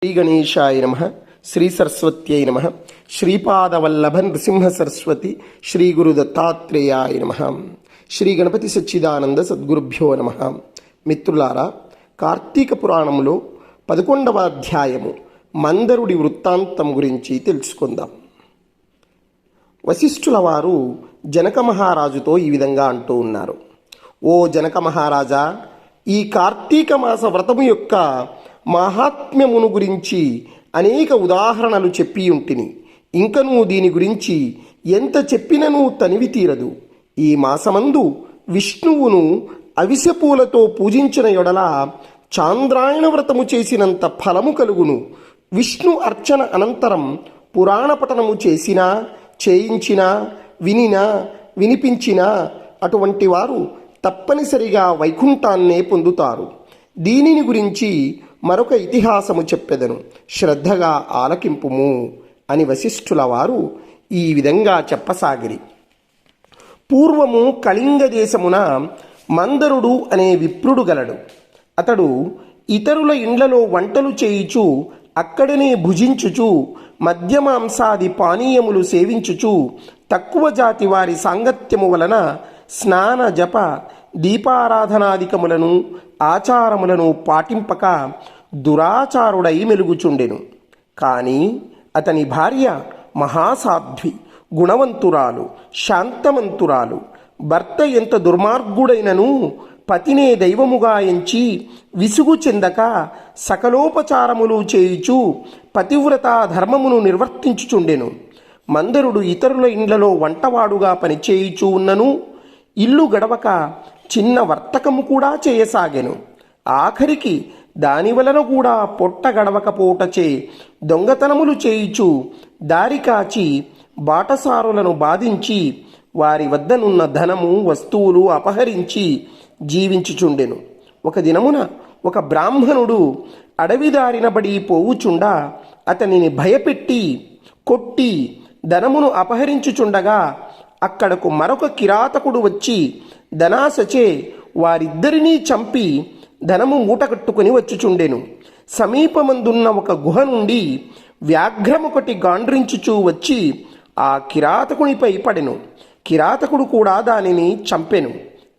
శ్రీ గణేశాయ నమః. శ్రీ సరస్వత్యై నమః. శ్రీపాదవల్లభ నృసింహ సరస్వతి శ్రీ గురు దత్తాత్రేయాయ నమః. శ్రీ గణపతి సచ్చిదానంద సద్గురుభ్యో నమః. మిత్రులారా, కార్తీక పురాణంలో 11వ అధ్యాయము మందరుడి వృత్తాంతం గురించి తెలుసుకుందాం. వశిష్ఠుల వారు జనక మహారాజుతో ఈ విధంగా అంటూ ఉన్నారు. ఓ జనక మహారాజా, ఈ కార్తీక మాస వ్రతము యొక్క మహాత్మ్యమును గురించి అనేక ఉదాహరణలు చెప్పి ఉంటిని. ఇంకనూ దీని గురించి ఎంత చెప్పినను తనివి తీరదు. ఈ మాసమందు విష్ణువును అవిసెపూలతో పూజించిన ఎడల చాంద్రాయణ వ్రతము చేసినంత ఫలము కలుగును. విష్ణు అర్చన అనంతరం పురాణ పఠనము చేసినా, చేయించినా, వినినా, వినిపించినా అటువంటి వారు తప్పనిసరిగా వైకుంఠాన్నే పొందుతారు. దీనిని గురించి మరొక ఇతిహాసము చెప్పెదను, శ్రద్ధగా ఆలకింపుము అని వశిష్ఠుల వారు ఈ విధంగా చెప్పసాగిరి. పూర్వము కళింగ దేశమున మందరుడు అనే విప్రుడు గలడు. అతడు ఇతరుల ఇండ్లలో వంటలు చేయుచు, అక్కడనే భుజించుచు, మద్యమాంసాది పానీయములు సేవించుచు, తక్కువ జాతి వారి సాంగత్యము వలన స్నాన జప దీపారాధనాదికములను ఆచారములను పాటింపక దురాచారుడై మెలుగుచుండెను. కానీ అతని భార్య మహాసాధ్వి, గుణవంతురాలు, శాంతమంతురాలు. భర్త ఎంత దుర్మార్గుడైనను పతినే దైవముగా ఎంచి విసుగు చెందక సకలోపచారములు చేయుచు పతివ్రత ధర్మమును నిర్వర్తించుచుండెను. మందరుడు ఇతరుల ఇండ్లలో వంటవాడుగా పనిచేయుచూ ఉన్నను ఇల్లు గడవక చిన్న వర్తకము కూడా చేయసాగెను. ఆఖరికి దాని వలన కూడా పొట్ట గడవకపోటచే దొంగతనములు చేయుచు దారి కాచి బాటసారులను బాధించి వారి వద్దనున్న ధనము వస్తువులు అపహరించి జీవించుచుండెను. ఒక దినమున ఒక బ్రాహ్మణుడు అడవిదారినబడి పోవుచుండా అతనిని భయపెట్టి కొట్టి ధనమును అపహరించుచుండగా అక్కడకు మరొక కిరాతకుడు వచ్చి ధనాసచే వారిద్దరినీ చంపి ధనము మూటకట్టుకుని వచ్చుచుండెను. సమీపమందున్న ఒక గుహ నుండి వ్యాఘ్రమొకటి గాండ్రించుచూ వచ్చి ఆ కిరాతకునిపై పడెను. కిరాతకుడు కూడా దానిని చంపెను.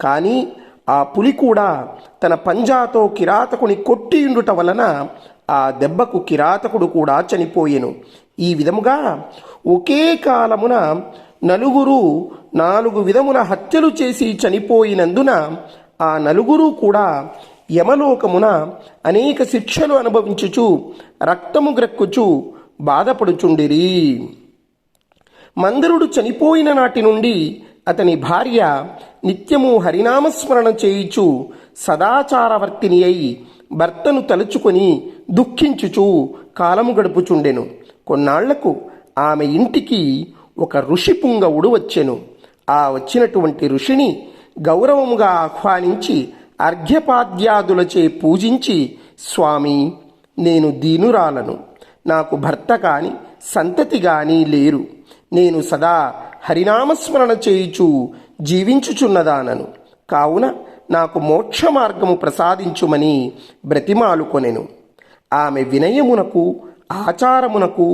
కానీ ఆ పులి కూడా తన పంజాతో కిరాతకుని కొట్టియుండుట వలన ఆ దెబ్బకు కిరాతకుడు కూడా చనిపోయెను. ఈ విధముగా ఒకే కాలమున నలుగురు 4 విధముల హత్యలు చేసి చనిపోయినందున ఆ నలుగురు కూడా యమలోకమున అనేక శిక్షలు అనుభవించుచు రక్తము గ్రక్కుచు బాధపడుచుండిరి. మందరుడు చనిపోయిన నాటి నుండి అతని భార్య నిత్యము హరినామస్మరణ చేయుచు సదాచారవర్తిని అయి భర్తను తలుచుకొని దుఃఖించుచు కాలము గడుపుచుండెను. కొన్నాళ్లకు ఆమె ఇంటికి ఒక ఋషి పుంగవుడు వచ్చెను. ఆ వచ్చినటువంటి ఋషిని గౌరవముగా ఆహ్వానించి అర్ఘ్యపాద్యాదులచే పూజించి, స్వామి, నేను దీనురాలను, నాకు భర్త కాని సంతతి గాని లేరు. నేను సదా హరినామస్మరణ చేయుచు జీవించుచున్నదానను. కావున నాకు మోక్ష మార్గము ప్రసాదించుమని బ్రతిమాలుకొనెను. ఆమె వినయమునకు ఆచారమునకు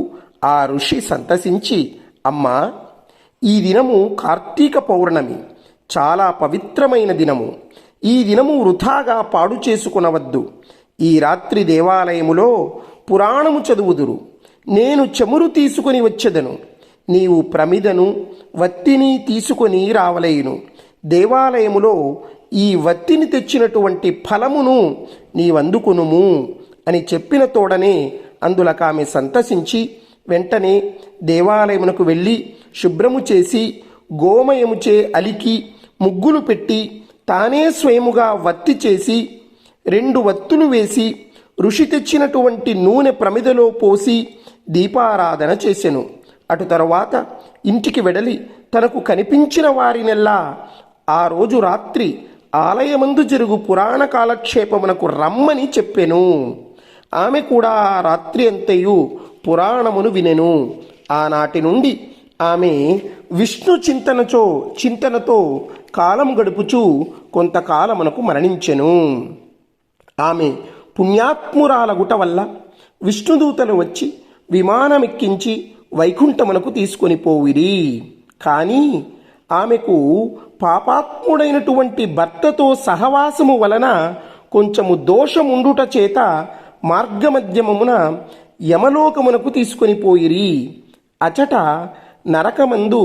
ఆ ఋషి సంతసించి, అమ్మా, ఈ దినము కార్తీక పౌర్ణమి, చాలా పవిత్రమైన దినము. ఈ దినము వృథాగా పాడు చేసుకునవద్దు. ఈ రాత్రి దేవాలయములో పురాణము చదువుదురు. నేను చమురు తీసుకుని వచ్చెదను. నీవు ప్రమిదను వత్తిని తీసుకొని రావలేయును. దేవాలయములో ఈ వత్తిని తెచ్చినటువంటి ఫలమును నీవందుకునుము అని చెప్పిన తోడనే అందులకామె సంతసించి వెంటనే దేవాలయమునకు వెళ్ళి శుభ్రము చేసి గోమయముచే అలికి ముగ్గులు పెట్టి తానే స్వయముగా వత్తి చేసి 2 వత్తులు వేసి ఋషి తెచ్చినటువంటి నూనె ప్రమిదలో పోసి దీపారాధన చేసెను. అటు తరువాత ఇంటికి వెడలి తనకు కనిపించిన వారినెల్లా ఆ రోజు రాత్రి ఆలయమందు జరుగు పురాణ కాలక్షేపమునకు రమ్మని చెప్పెను. ఆమె కూడా ఆ రాత్రి అంతయు పురాణమును వినెను. ఆనాటి నుండి ఆమె విష్ణు చింతనతో కాలం గడుపుచూ కొంతకాలమునకు మరణించెను. ఆమె పుణ్యాత్మురాలగుట వల్ల విష్ణుదూతలు వచ్చి విమానమెక్కించి వైకుంఠమునకు తీసుకొని పోవిరి. కానీ ఆమెకు పాపాత్ముడైనటువంటి భర్తతో సహవాసము వలన కొంచెము దోషముండుట చేత మార్గమధ్యమమున యమలోకమునకు తీసుకొని పోయిరి. అచట నరకమందు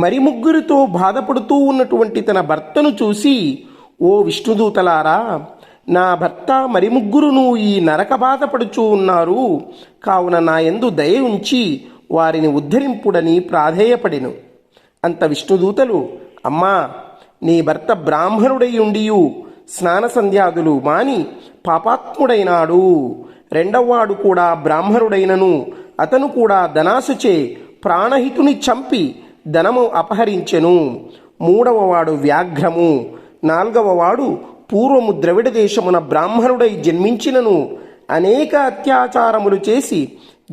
మరి ముగ్గురితో బాధపడుతూ ఉన్నటువంటి తన భర్తను చూసి, ఓ విష్ణుదూతలారా, నా భర్త మరి ముగ్గురును ఈ నరక బాధపడుచూ ఉన్నారు, కావున నా యందు దయ ఉంచి వారిని ఉద్ధరింపుడని ప్రాధేయపడెను. అంత విష్ణుదూతలు, అమ్మా, నీ భర్త బ్రాహ్మణుడై ఉండియు స్నాన సంధ్యాదులు మాని పాపాత్ముడైనాడు. రెండవవాడు కూడా బ్రాహ్మణుడైనను అతను కూడా ధనాశచే ప్రాణహితుని చంపి ధనము అపహరించెను. మూడవవాడు వ్యాఘ్రము. నాల్గవవాడు పూర్వము ద్రవిడ దేశమున బ్రాహ్మణుడై జన్మించినను అనేక అత్యాచారములు చేసి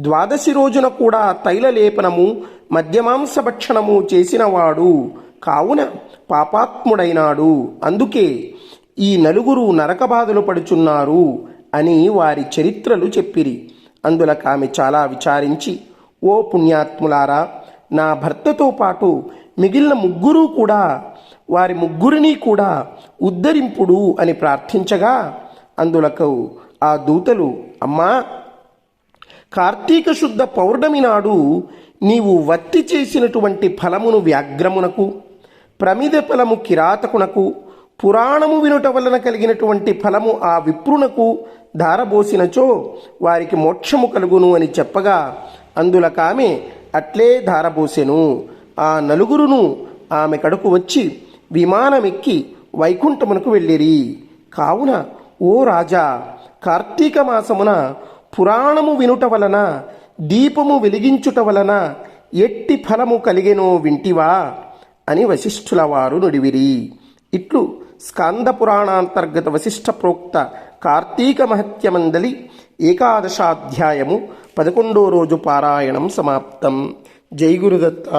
ద్వాదశి రోజున కూడా తైలలేపనము మద్యమాంసభక్షణము చేసినవాడు, కావున పాపాత్ముడైనాడు. అందుకే ఈ నలుగురు నరకబాధలు పడుచున్నారు అని వారి చరిత్రలు చెప్పిరి. అందులకామె చాలా విచారించి, ఓ పుణ్యాత్ములారా, నా భర్తతో పాటు మిగిలిన ముగ్గురు కూడా వారి ముగ్గురిని కూడా ఉద్ధరింపుడు అని ప్రార్థించగా, అందులకు ఆ దూతలు, అమ్మా, కార్తీక శుద్ధ పౌర్ణమి నాడు నీవు వత్తి చేసినటువంటి ఫలమును వ్యాఘ్రమునకు, ప్రమిద ఫలము కిరాతకునకు, పురాణము వినుట వలన కలిగినటువంటి ఫలము ఆ విప్రునకు ధారబోసినచో వారికి మోక్షము కలుగును అని చెప్పగా, అందులకామె అట్లే ధారబోసెను. ఆ నలుగురును ఆమె కడకు వచ్చి విమానమెక్కి వైకుంఠమునకు వెళ్ళిరి. కావున ఓ రాజా, కార్తీక మాసమున పురాణము వినుట వలన, దీపము వెలిగించుట వలన ఎట్టి ఫలము కలిగెనో వింటివా అని వశిష్ఠుల వారు నుడివిరి. ఇట్లు స్కంద పురాణాంతర్గత వశిష్ఠ ప్రోక్త కార్తీక మహత్యమందలి ఏకాదశాధ్యాయము 11వ రోజు పారాయణం సమాప్తం. జై గురుదత్త.